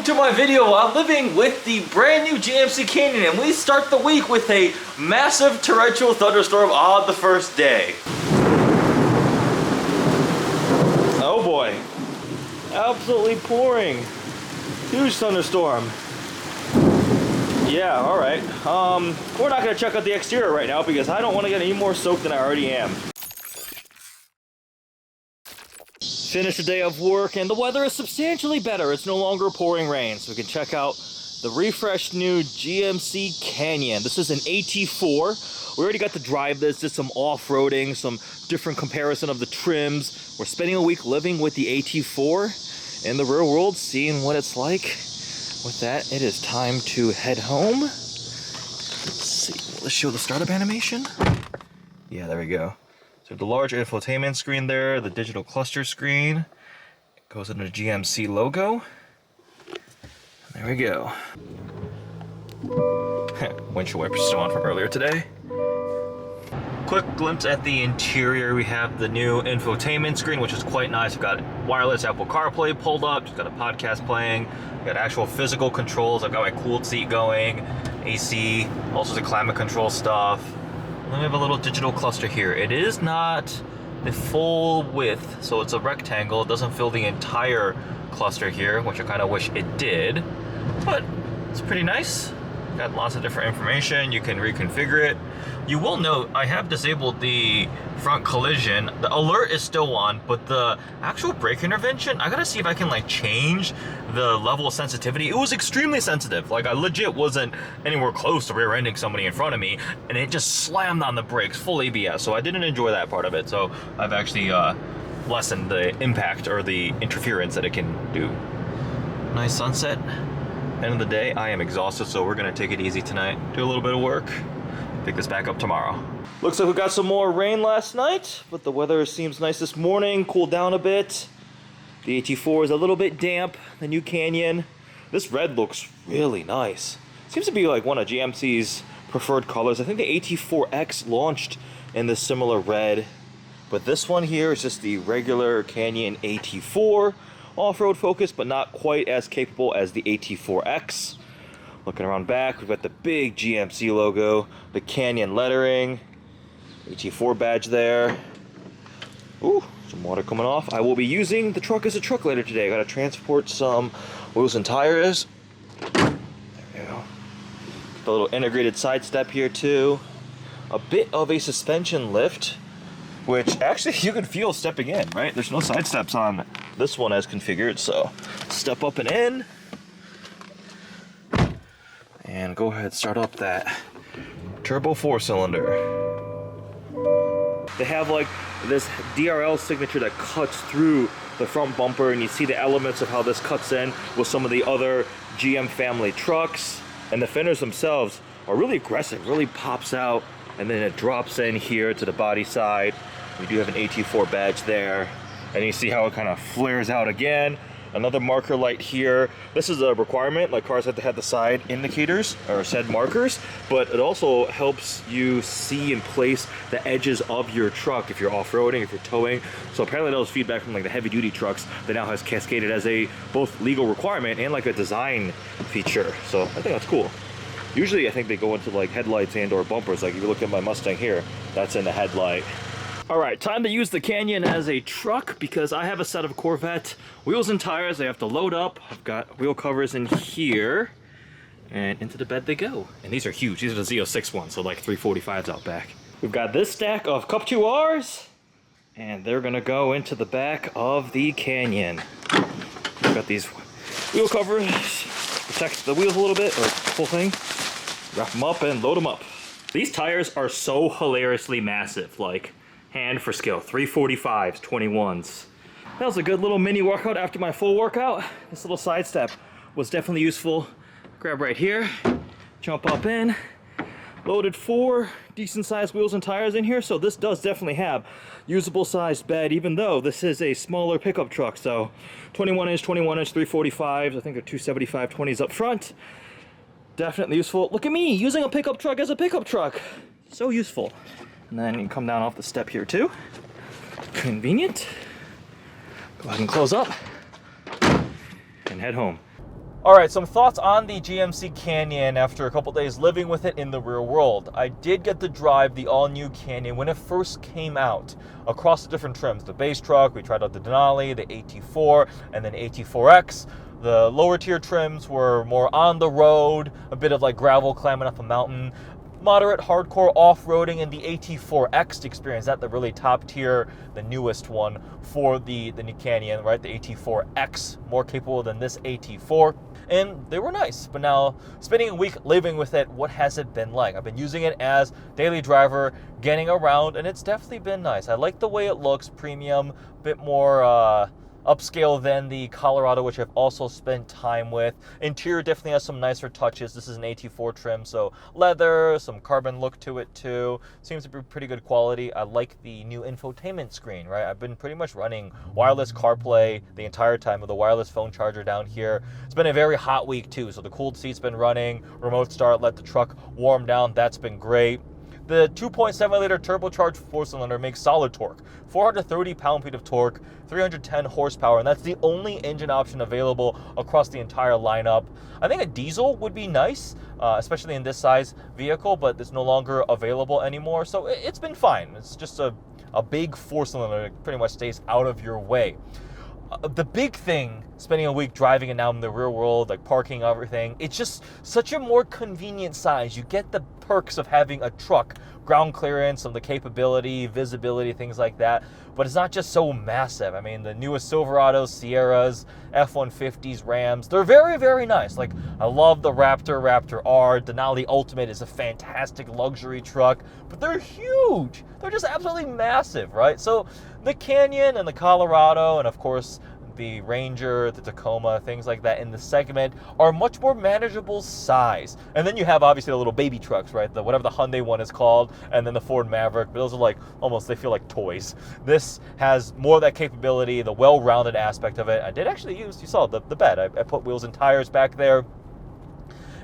welcome to my video while living with the brand new GMC Canyon, and we start the week with a massive torrential thunderstorm on the first day. Oh boy, absolutely pouring, huge thunderstorm. Yeah, all right. We're not gonna check out the exterior right now because I don't want to get any more soaked than I already am. Finished a day of work and the weather is substantially better. It's no longer pouring rain, so we can check out the refreshed new GMC Canyon. This is an AT4. We already got to drive this, did some off-roading, some different comparison of the trims. We're spending a week living with the AT4 in the real world, seeing what it's like. With that, it is time to head home. Let's see, let's show the startup animation. Yeah, there we go. So the large infotainment screen there, the digital cluster screen. It goes into the GMC logo. There we go. Windshield wipers still on from earlier today. Quick glimpse at the interior. We have the new infotainment screen, which is quite nice. We've got wireless Apple CarPlay pulled up. We've got a podcast playing. We've got actual physical controls. I've got my cooled seat going, AC, also the climate control stuff. And then we have a little digital cluster here. It is not the full width, so it's a rectangle. It doesn't fill the entire cluster here, which I kind of wish it did, but it's pretty nice. Got lots of different information. You can reconfigure it. You will note I have disabled the front collision. The alert is still on, but the actual brake intervention, I gotta see if I can like change the level of sensitivity. It was extremely sensitive. Like I legit wasn't anywhere close to rear-ending somebody in front of me, and it just slammed on the brakes, full ABS. So I didn't enjoy that part of it. So I've actually lessened the impact or the interference that it can do. Nice sunset. End of the day, I am exhausted, so we're gonna take it easy tonight. Do a little bit of work, pick this back up tomorrow. Looks like we got some more rain last night, but the weather seems nice this morning, cooled down a bit. The AT4 is a little bit damp, the new Canyon. This red looks really nice. Seems to be like one of GMC's preferred colors. I think the AT4X launched in this similar red, but this one here is just the regular Canyon AT4. Off-road focused, but not quite as capable as the AT4X. Looking around back, we've got the big GMC logo, the Canyon lettering, AT4 badge there. Ooh, some water coming off. I will be using the truck as a truck later today. I gotta transport some wheels and tires. There we go. The little integrated side step here too. A bit of a suspension lift, which actually you can feel stepping in, right? There's no side steps on this one as configured, so step up and in. And go ahead, start up that turbo 4-cylinder. They have like this DRL signature that cuts through the front bumper, and you see the elements of how this cuts in with some of the other GM family trucks. And the fenders themselves are really aggressive, really pops out, and then it drops in here to the body side. We do have an AT4 badge there, and you see how it kind of flares out again. Another marker light here. This is a requirement, like cars have to have the side indicators or said markers, but it also helps you see and place the edges of your truck if you're off-roading, if you're towing. So apparently that was feedback from like the heavy-duty trucks that now has cascaded as a both legal requirement and like a design feature. So I think that's cool. Usually I think they go into like headlights and or bumpers. Like if you look at my Mustang here, that's in the headlight. All right, time to use the Canyon as a truck because I have a set of Corvette wheels and tires I have to load up. I've got wheel covers in here, and into the bed they go. And these are huge. These are the Z06 ones, so like 345s out back. We've got this stack of Cup 2Rs, and they're gonna go into the back of the Canyon. We've got these wheel covers, protect the wheels a little bit, or the whole thing. Wrap them up and load them up. These tires are so hilariously massive, like hand for scale, 345s, 21s. That was a good little mini workout after my full workout. This little side step was definitely useful. Grab right here, jump up in, loaded 4 decent sized wheels and tires in here, so this does definitely have usable sized bed, even though this is a smaller pickup truck. So 21-inch, 21-inch, 345s, I think they're 275 20s up front. Definitely useful. Look at me using a pickup truck as a pickup truck. So useful. And then you can come down off the step here too. Convenient. Go ahead and close up and head home. All right, some thoughts on the GMC Canyon after a couple days living with it in the real world. I did get to drive the all-new Canyon when it first came out across the different trims. The base truck, we tried out the Denali, the AT4, and then AT4X. The lower tier trims were more on the road, a bit of like gravel climbing up a mountain. Moderate hardcore off-roading, and the AT4X to experience that, the really top tier, the newest one for the new Canyon, right? The AT4X, more capable than this AT4. And they were nice, but now spending a week living with it, what has it been like? I've been using it as daily driver, getting around, and it's definitely been nice. I like the way it looks, premium, a bit more upscale than the Colorado, which I've also spent time with. Interior definitely has some nicer touches. This is an AT4 trim, so leather, some carbon look to it too. Seems to be pretty good quality. I like the new infotainment screen, right? I've been pretty much running wireless CarPlay the entire time with a wireless phone charger down here. It's been a very hot week too, so the cooled seat's been running. Remote start, let the truck warm down. That's been great. The 2.7-liter turbocharged four-cylinder makes solid torque, 430 pound-feet of torque, 310 horsepower, and that's the only engine option available across the entire lineup. I think a diesel would be nice, especially in this size vehicle, but it's no longer available anymore, so it's been fine. It's just a big four-cylinder that pretty much stays out of your way. The big thing, spending a week driving it now in the real world, like parking, everything, it's just such a more convenient size. You get the perks of having a truck, ground clearance, some of the capability, visibility, things like that, but it's not just so massive. I mean, the newest Silverados, Sierras, F-150s, Rams, they're very, very nice. Like, I love the Raptor, Raptor R. Denali Ultimate is a fantastic luxury truck, but they're huge. They're just absolutely massive, right? So the Canyon and the Colorado, and of course the Ranger, the Tacoma, things like that in the segment are much more manageable size. And then you have obviously the little baby trucks, right? The whatever the Hyundai one is called, and then the Ford Maverick. But those are like almost, they feel like toys. This has more of that capability, the well-rounded aspect of it. I did actually use, you saw the bed. I put wheels and tires back there,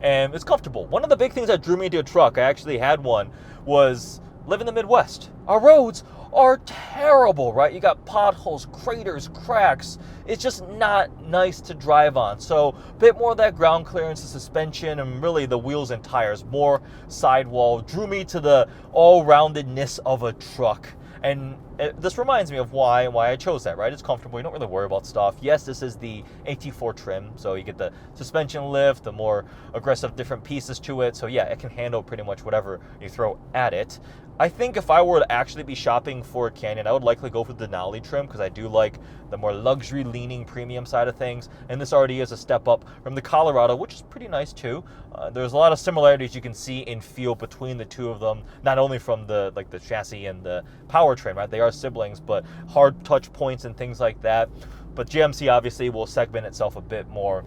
and it's comfortable. One of the big things that drew me to a truck, I actually had one, was live in the Midwest. Our roads are terrible, right? You got potholes, craters, cracks. It's just not nice to drive on. So a bit more of that ground clearance, the suspension, and really the wheels and tires, more sidewall, drew me to the all-roundedness of a truck. And this reminds me of why I chose that, right? It's comfortable. You don't really worry about stuff. Yes, this is the AT4 trim, so you get the suspension lift, the more aggressive different pieces to it. So yeah, it can handle pretty much whatever you throw at it. I think if I were to actually be shopping for a Canyon, I would likely go for the Denali trim because I do like the more luxury-leaning premium side of things. And this already is a step up from the Colorado, which is pretty nice too. There's a lot of similarities you can see in feel between the two of them, not only from the chassis and the powertrain, right? They are siblings, but hard touch points and things like that. But GMC obviously will segment itself a bit more.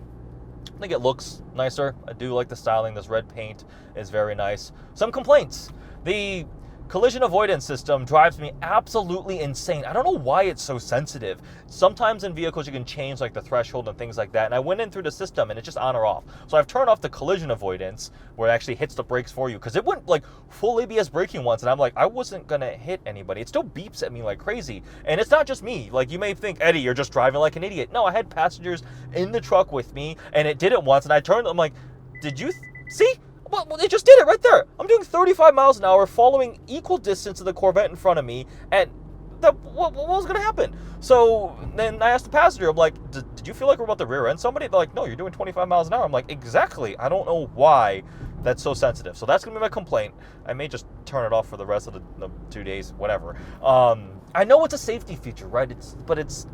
I think it looks nicer. I do like the styling. This red paint is very nice. Some complaints. The collision avoidance system drives me absolutely insane. I don't know why it's so sensitive. Sometimes in vehicles you can change like the threshold and things like that, and I went in through the system and it's just on or off. So I've turned off the collision avoidance where it actually hits the brakes for you, because it went like full ABS braking once and I'm like, I wasn't gonna hit anybody. It still beeps at me like crazy. And it's not just me. Like, you may think, Eddie, you're just driving like an idiot. No, I had passengers in the truck with me and it did it once, and I turned, I'm like, did you see? Well, it just did it right there. I'm doing 35 miles an hour, following equal distance to the Corvette in front of me, and what was going to happen? So then I asked the passenger, I'm like, did you feel like we're about to rear end somebody? They're like, no, you're doing 25 miles an hour. I'm like, exactly. I don't know why that's so sensitive. So that's going to be my complaint. I may just turn it off for the rest of the 2 days, whatever. I know it's a safety feature, right? But it's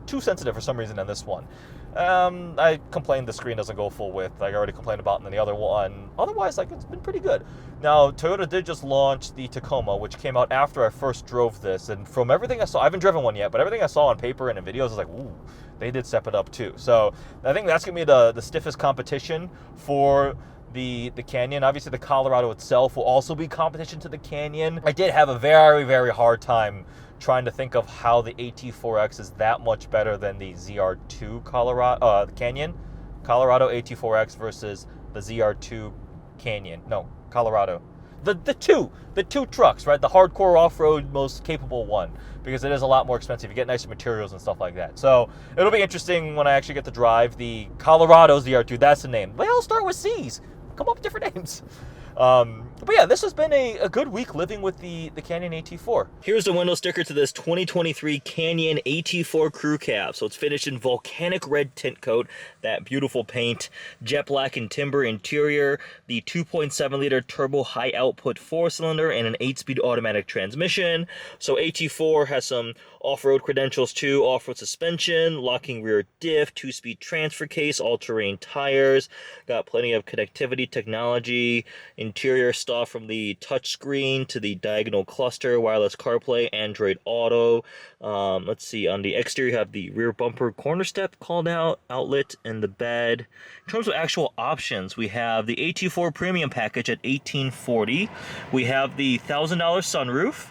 too sensitive for some reason on this one. I complained the screen doesn't go full width. I already complained about it in the other one. Otherwise, like, it's been pretty good. Now, Toyota did just launch the Tacoma, which came out after I first drove this. And from everything I saw, I haven't driven one yet, but everything I saw on paper and in videos, I was like, ooh, they did step it up too. So I think that's going to be the stiffest competition for the Canyon. Obviously, the Colorado itself will also be competition to the Canyon. I did have a very, very hard time trying to think of how the AT4X is that much better than the ZR2 Canyon. Colorado AT4X versus the ZR2 Canyon. No, Colorado. the two trucks, right? The hardcore off-road most capable one, because it is a lot more expensive. You get nicer materials and stuff like that. So it'll be interesting when I actually get to drive the Colorado's ZR2. That's the name. They all start with C's. Come up with different names. But yeah, this has been a good week living with the Canyon AT4. Here's the window sticker to this 2023 Canyon AT4 crew cab. So it's finished in volcanic red tint coat, that beautiful paint, jet black and timber interior, the 2.7 liter turbo high output 4-cylinder, and an 8-speed automatic transmission. So AT4 has some off-road credentials too: off-road suspension, locking rear diff, 2-speed transfer case, all-terrain tires, got plenty of connectivity technology, interior stuff from the touchscreen to the diagonal cluster, wireless CarPlay, Android Auto. Let's see, on the exterior you have the rear bumper corner step called out, outlet, and the bed. In terms of actual options, we have the AT4 Premium Package at $1,840. We have the $1,000 sunroof.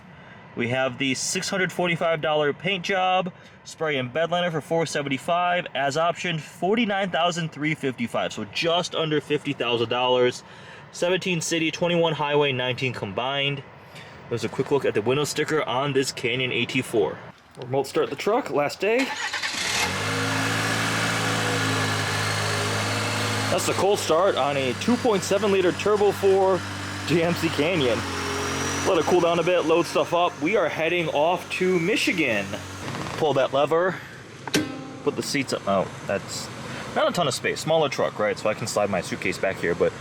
We have the $645 paint job, spray and bed liner for $475. As option, $49,355. So just under $50,000. 17 city, 21 highway, 19 combined. There's a quick look at the window sticker on this Canyon AT4. Remote start the truck, last day. That's the cold start on a 2.7 liter Turbo 4 GMC Canyon. Let it cool down a bit, load stuff up. We are heading off to Michigan. Pull that lever, put the seats up. Oh, that's not a ton of space. Smaller truck, right? So I can slide my suitcase back here, but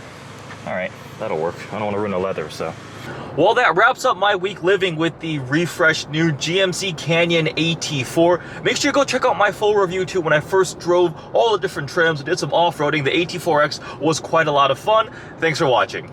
all right, that'll work. I don't want to ruin the leather, so. Well, that wraps up my week living with the refreshed new GMC Canyon AT4. Make sure you go check out my full review too. When I first drove all the different trims and did some off-roading, the AT4X was quite a lot of fun. Thanks for watching.